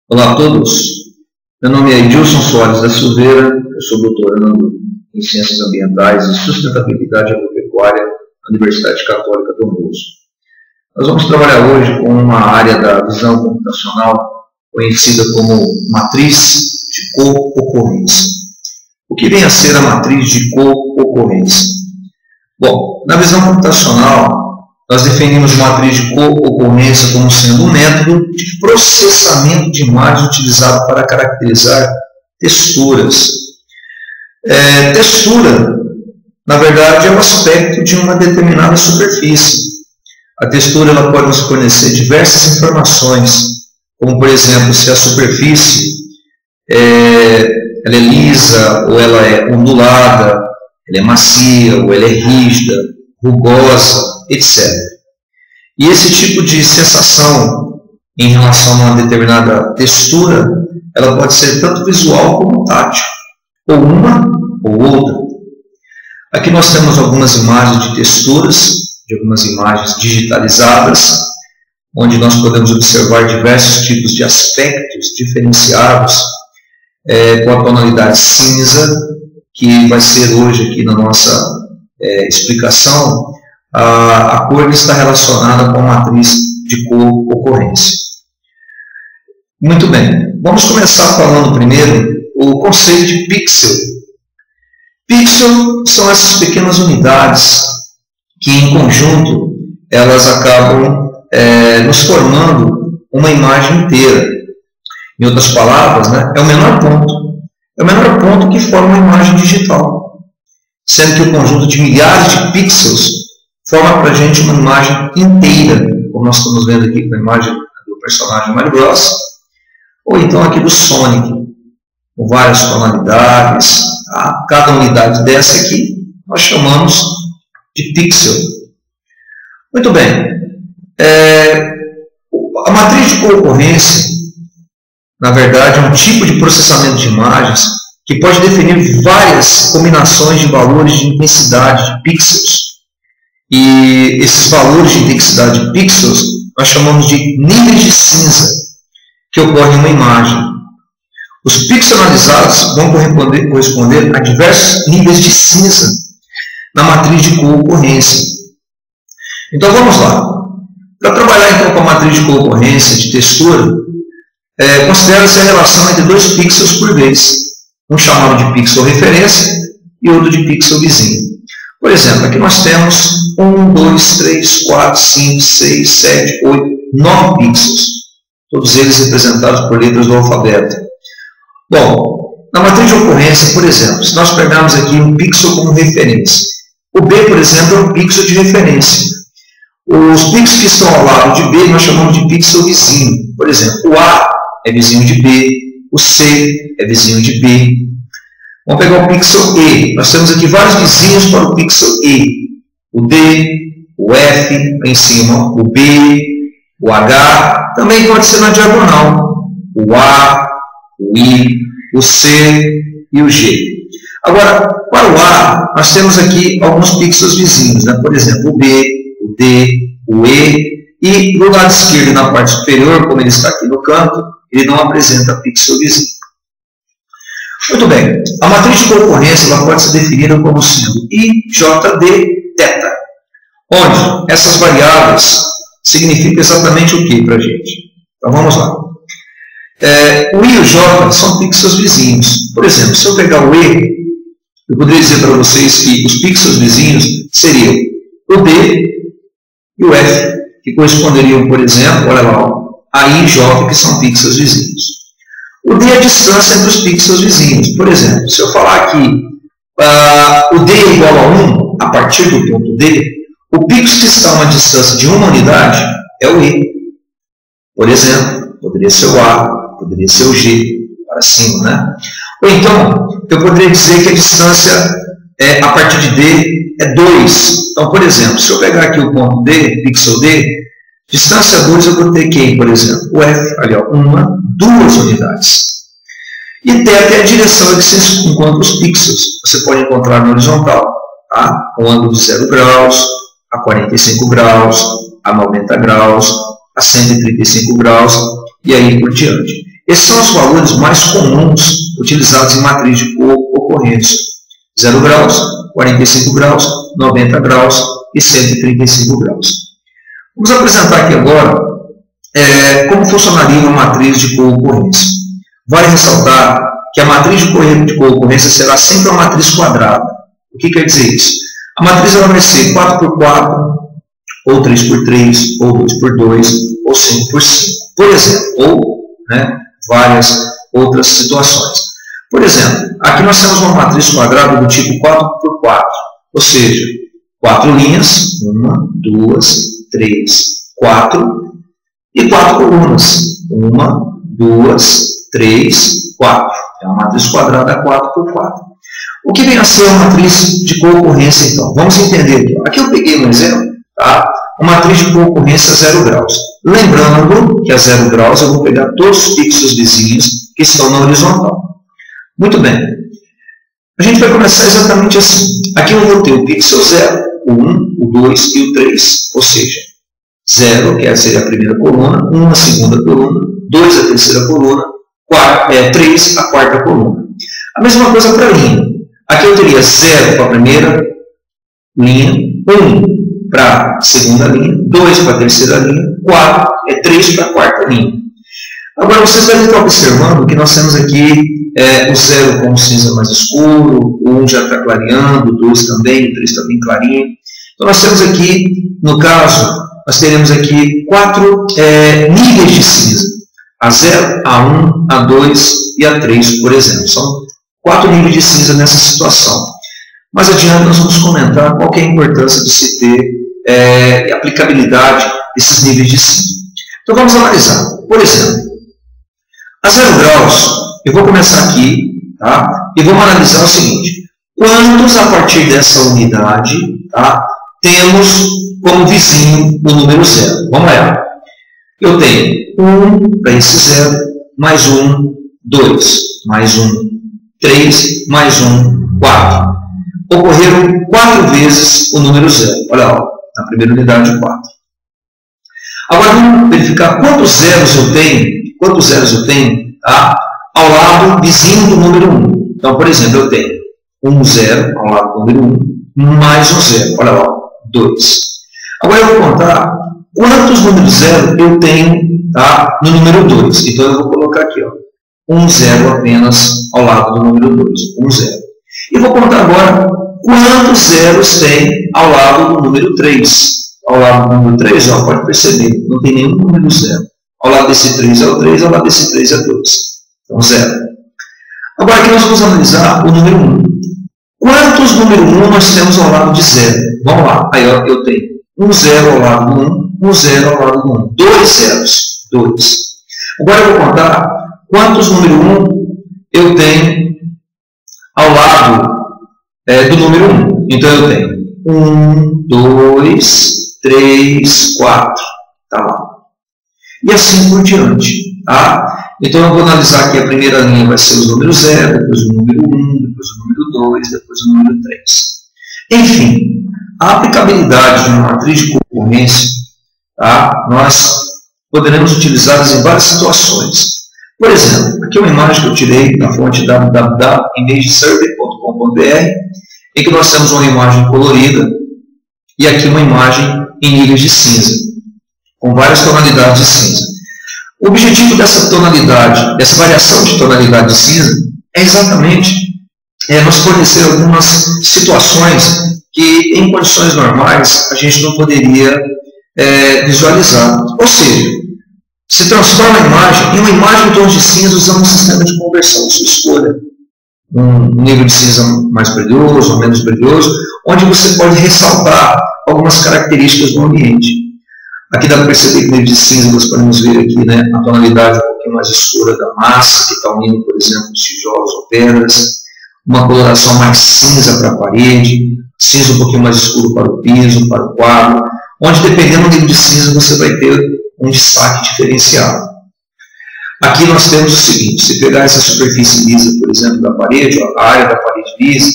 Olá a todos, meu nome é Edilson Soares da Silveira, eu sou doutorando em Ciências Ambientais e Sustentabilidade Agropecuária na Universidade Católica Dom Bosco. Nós vamos trabalhar hoje com uma área da visão computacional conhecida como matriz de co-ocorrência. O que vem a ser a matriz de co-ocorrência? Bom, na visão computacional, nós definimos matriz de co-ocorrência como sendo um método de processamento de imagens utilizado para caracterizar texturas. Textura, na verdade, é um aspecto de uma determinada superfície. A textura ela pode nos fornecer diversas informações, como, por exemplo, se a superfície ela é lisa, ou ela é ondulada, ela é macia, ou ela é rígida, rugosa, etc. E esse tipo de sensação em relação a uma determinada textura, ela pode ser tanto visual como tátil, ou uma ou outra. Aqui nós temos algumas imagens de texturas, de algumas imagens digitalizadas, onde nós podemos observar diversos tipos de aspectos diferenciados com a tonalidade cinza, que vai ser hoje aqui na nossa explicação, a cor que está relacionada com a matriz de co-ocorrência. Muito bem, vamos começar falando primeiro o conceito de pixel. Pixel são essas pequenas unidades que em conjunto elas acabam nos formando uma imagem inteira. Em outras palavras, é o menor ponto. É o menor ponto que forma uma imagem digital. Sendo que o conjunto de milhares de pixels forma para a gente uma imagem inteira, como nós estamos vendo aqui com a imagem do personagem Mario Bros, ou então aqui do Sonic, com várias tonalidades. Cada unidade dessa aqui nós chamamos de pixel. Muito bem. A matriz de co-ocorrência, na verdade, é um tipo de processamento de imagens que pode definir várias combinações de valores de intensidade de pixels. E esses valores de intensidade de pixels nós chamamos de níveis de cinza que ocorrem em uma imagem. Os pixels analisados vão corresponder a diversos níveis de cinza na matriz de co-ocorrência. Então vamos lá. Para trabalhar então com a matriz de co-ocorrência de textura, considera-se a relação entre dois pixels por vez, um chamado de pixel referência e outro de pixel vizinho. Por exemplo, aqui nós temos 1, 2, 3, 4, 5, 6, 7, 8, 9 pixels, todos eles representados por letras do alfabeto. Bom, na matriz de ocorrência, por exemplo, se nós pegarmos aqui um pixel como referência, o B, por exemplo, é um pixel de referência. Os pixels que estão ao lado de B nós chamamos de pixel vizinho. Por exemplo, o A é vizinho de B, o C é vizinho de B. Vamos pegar o pixel E. Nós temos aqui vários vizinhos para o pixel E. O D, o F, lá em cima, o B, o H, também pode ser na diagonal. O A, o I, o C e o G. Agora, para o A, nós temos aqui alguns pixels vizinhos. Por exemplo, o B, o D, o E. E do lado esquerdo, na parte superior, como ele está aqui no canto, ele não apresenta pixel vizinho. Muito bem, a matriz de co-ocorrência ela pode ser definida como sendo IJD-θ, onde essas variáveis significam exatamente o que para a gente? Então vamos lá. O I e o J são pixels vizinhos. Por exemplo, se eu pegar o E, eu poderia dizer para vocês que os pixels vizinhos seriam o D e o F, que corresponderiam, por exemplo, olha lá, a I e J, que são pixels vizinhos. O D é a distância entre os pixels vizinhos. Por exemplo, se eu falar que o D é igual a 1, a partir do ponto D, o pixel que está a uma distância de uma unidade é o E. Por exemplo, poderia ser o A, poderia ser o G, para cima, Ou então, eu poderia dizer que a distância a partir de D é 2. Então, por exemplo, se eu pegar aqui o ponto D, pixel D, distância 2 eu vou ter quem, por exemplo? O F, ali, ó, 1, 2 unidades. E θ é a direção que se encontra os pixels. Você pode encontrar na horizontal, com ângulo de 0 graus, a 45 graus, a 90 graus, a 135 graus e aí por diante. Esses são os valores mais comuns utilizados em matriz de co-ocorrência. 0 graus, 45 graus, 90 graus e 135 graus. Vamos apresentar aqui agora como funcionaria uma matriz de co-ocorrência. Vale ressaltar que a matriz de co-ocorrência será sempre uma matriz quadrada. O que quer dizer isso? A matriz ela vai ser 4x4, ou 3x3, ou 2x2, ou 5x5. Por exemplo, ou várias outras situações. Por exemplo, aqui nós temos uma matriz quadrada do tipo 4x4, ou seja, 4 linhas, 1, 2, 3, 4, e 4 colunas, 1, 2, 3, 4. É uma matriz quadrada 4x4. O que vem a ser uma matriz de co-ocorrência, então? Vamos entender aqui. Aqui eu peguei um exemplo, tá? Uma matriz de co-ocorrência 0 graus. Lembrando que a 0 graus eu vou pegar todos os pixels vizinhos que estão na horizontal. Muito bem. A gente vai começar exatamente assim. Aqui eu vou ter o pixel 0, o 1, o 2 e o 3. Ou seja, 0, que seria a primeira coluna, 1 a segunda coluna, 2 a terceira coluna, 3 a quarta coluna. A mesma coisa para a linha. Aqui eu teria 0 para a primeira linha, 1 para a segunda linha, 2 para a terceira linha, 3 para a quarta linha. Agora vocês devem estar observando que nós temos aqui o 0 com o cinza mais escuro, o 1 já está clareando, o 2 também, o 3 está bem clarinho. Então nós temos aqui, no caso, nós teremos aqui 4 níveis de cinza. A 0, a 1, a 2 e a 3, por exemplo. São 4 níveis de cinza nessa situação. Mais adiante nós vamos comentar qual que é a importância de se ter aplicabilidade desses níveis de cinza. Então vamos analisar. Por exemplo, a 0 graus, eu vou começar aqui, tá? E vamos analisar o seguinte. Quantos a partir dessa unidade, tá, temos como vizinho o número 0? Vamos lá. Eu tenho 1 para esse 0, mais 1, 2, mais 1, 3, mais 1, 4. Ocorreram 4 vezes o número 0. Olha lá, na primeira unidade 4. Agora vamos verificar quantos zeros eu tenho, tá, ao lado vizinho do número 1. Então, por exemplo, eu tenho um 0 ao lado do número 1, mais um 0. Olha lá, 2. Agora eu vou contar quantos números 0 eu tenho, tá, no número 2. Então eu vou colocar aqui, ó, um 0 apenas ao lado do número 2. Um 0. E vou contar agora quantos zeros tem ao lado do número 3. Ao lado do número 3, ó, pode perceber, não tem nenhum número 0. Ao lado desse 3 é o 3, ao lado desse 3 é 2. Então 0. Agora aqui nós vamos analisar o número 1. Quantos número 1 nós temos ao lado de 0? Vamos lá. Aí ó, eu tenho um 0 ao lado do 1, um 0 ao lado do 1. 2 zeros. 2. Agora eu vou contar quantos número 1 eu tenho ao lado do número 1. Então eu tenho 1, 2, 3, 4. Tá lá. E assim por diante. Tá? Então eu vou analisar aqui a primeira linha vai ser o número 0, depois o número 1, depois o número 2, depois o número 3. Enfim, a aplicabilidade de uma matriz de concorrência, tá, nós poderemos utilizá-las em várias situações. Por exemplo, aqui é uma imagem que eu tirei da fonte www.imagesurvey.com.br, em que nós temos uma imagem colorida e aqui uma imagem em níveis de cinza, com várias tonalidades de cinza. O objetivo dessa tonalidade, dessa variação de tonalidade de cinza, é exatamente nos fornecer algumas situações que, em condições normais, a gente não poderia visualizar. Ou seja, se transforma a imagem em uma imagem em tons de cinza usando um sistema de conversão de sua escolha. Um nível de cinza mais brilhoso ou menos brilhoso, onde você pode ressaltar algumas características do ambiente. Aqui dá para perceber que no nível de cinza nós podemos ver aqui, né, a tonalidade um pouquinho mais escura da massa que está unindo, por exemplo, os tijolos ou pedras, uma coloração mais cinza para a parede, cinza um pouquinho mais escuro para o piso, para o quadro, onde dependendo do nível de cinza você vai ter um destaque diferenciado. Aqui nós temos o seguinte, se pegar essa superfície lisa, por exemplo, da parede, ó, a área da parede lisa,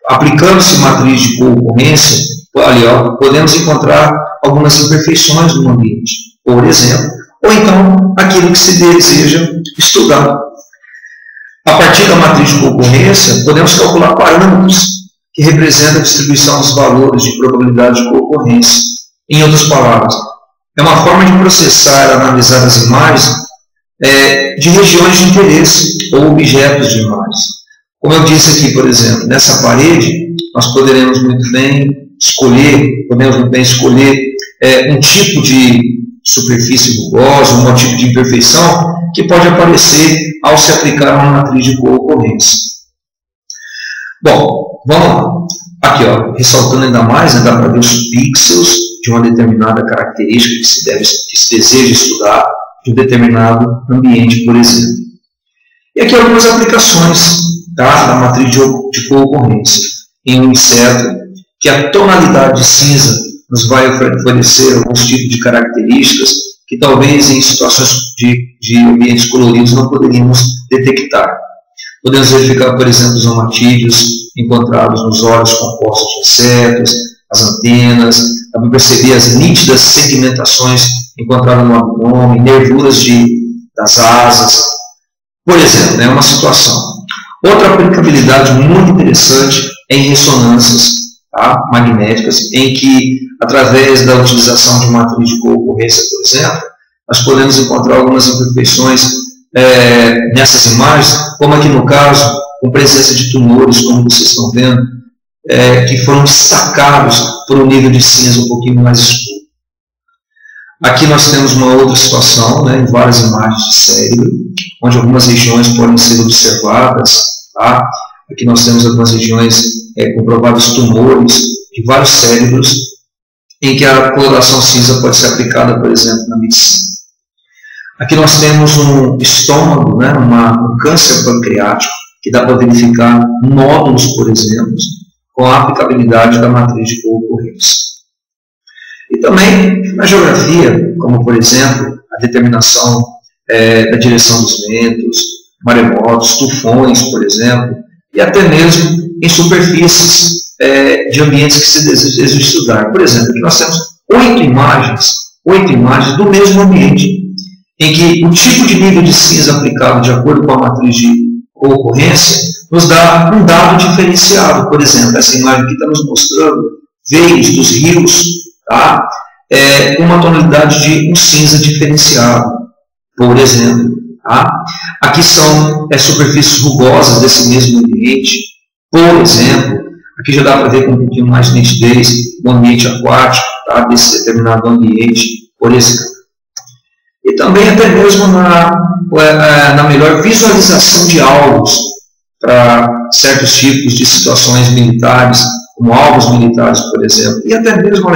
aplicando-se matriz de concorrência, ali, ó, podemos encontrar algumas imperfeições no ambiente, por exemplo, ou então aquilo que se deseja estudar. A partir da matriz de concorrência, podemos calcular parâmetros que representam a distribuição dos valores de probabilidade de concorrência. Em outras palavras, é uma forma de processar e analisar as imagens de regiões de interesse ou objetos de imagens. Como eu disse aqui, por exemplo, nessa parede, nós poderemos muito bem escolher um tipo de superfície rugosa, um tipo de imperfeição que pode aparecer ao se aplicar uma matriz de concorrência. Bom, vamos lá. Aqui, ó, ressaltando ainda mais, dá para ver os pixels de uma determinada característica que se deseja estudar de um determinado ambiente, por exemplo. E aqui algumas aplicações da matriz de concorrência. Em um inseto, que a tonalidade de cinza nos vai oferecer alguns tipos de características que talvez em situações de ambientes coloridos não poderíamos detectar. Podemos verificar, por exemplo, os omatídeos encontrados nos olhos compostos de insetos, as antenas, para perceber as nítidas segmentações encontradas no abdômen, nervuras das asas, por exemplo, é uma situação. Outra aplicabilidade muito interessante é em ressonâncias magnéticas, em que, através da utilização de matriz de concorrência, por exemplo, nós podemos encontrar algumas imperfeições nessas imagens, como aqui no caso, com presença de tumores, como vocês estão vendo, que foram destacados por um nível de cinza um pouquinho mais escuro. Aqui nós temos uma outra situação, em várias imagens de cérebro, onde algumas regiões podem ser observadas. Aqui nós temos algumas regiões com prováveis tumores de vários cérebros, em que a coloração cinza pode ser aplicada, por exemplo, na medicina. Aqui nós temos um estômago, um câncer pancreático, que dá para verificar nódulos, por exemplo, com a aplicabilidade da matriz de concorrência. E também na geografia, como por exemplo, a determinação da direção dos ventos, maremotos, tufões, por exemplo, e até mesmo em superfícies de ambientes que se deseja estudar. Por exemplo, aqui nós temos 8 imagens do mesmo ambiente, em que o tipo de nível de cinza aplicado de acordo com a matriz de concorrência nos dá um dado diferenciado. Por exemplo, essa imagem aqui está nos mostrando veios dos rios, com uma tonalidade de um cinza diferenciado, por exemplo. Aqui são superfícies rugosas desse mesmo ambiente, por exemplo. Aqui já dá para ver com um pouquinho mais de nitidez o ambiente aquático, desse determinado ambiente, por exemplo. E também até mesmo na melhor visualização de alvos para certos tipos de situações militares, como alvos militares, por exemplo. E até mesmo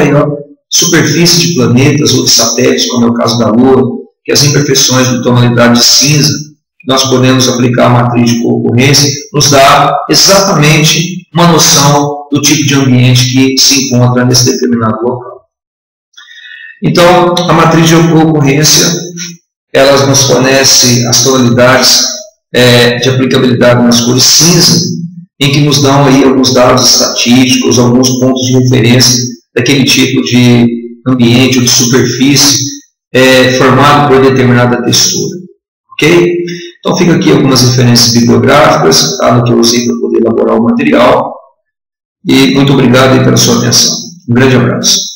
superfície de planetas ou de satélites, como é o caso da Lua, que as imperfeições de tonalidade de cinza, que nós podemos aplicar a matriz de concorrência, nos dá exatamente uma noção do tipo de ambiente que se encontra nesse determinado local. Então, a matriz de concorrência, ela nos fornece as tonalidades de aplicabilidade nas cores cinza, em que nos dão aí alguns dados estatísticos, alguns pontos de referência daquele tipo de ambiente ou de superfície formado por determinada textura. Ok? Então fica aqui algumas referências bibliográficas, no que eu usei para poder elaborar o material. E muito obrigado aí pela sua atenção. Um grande abraço.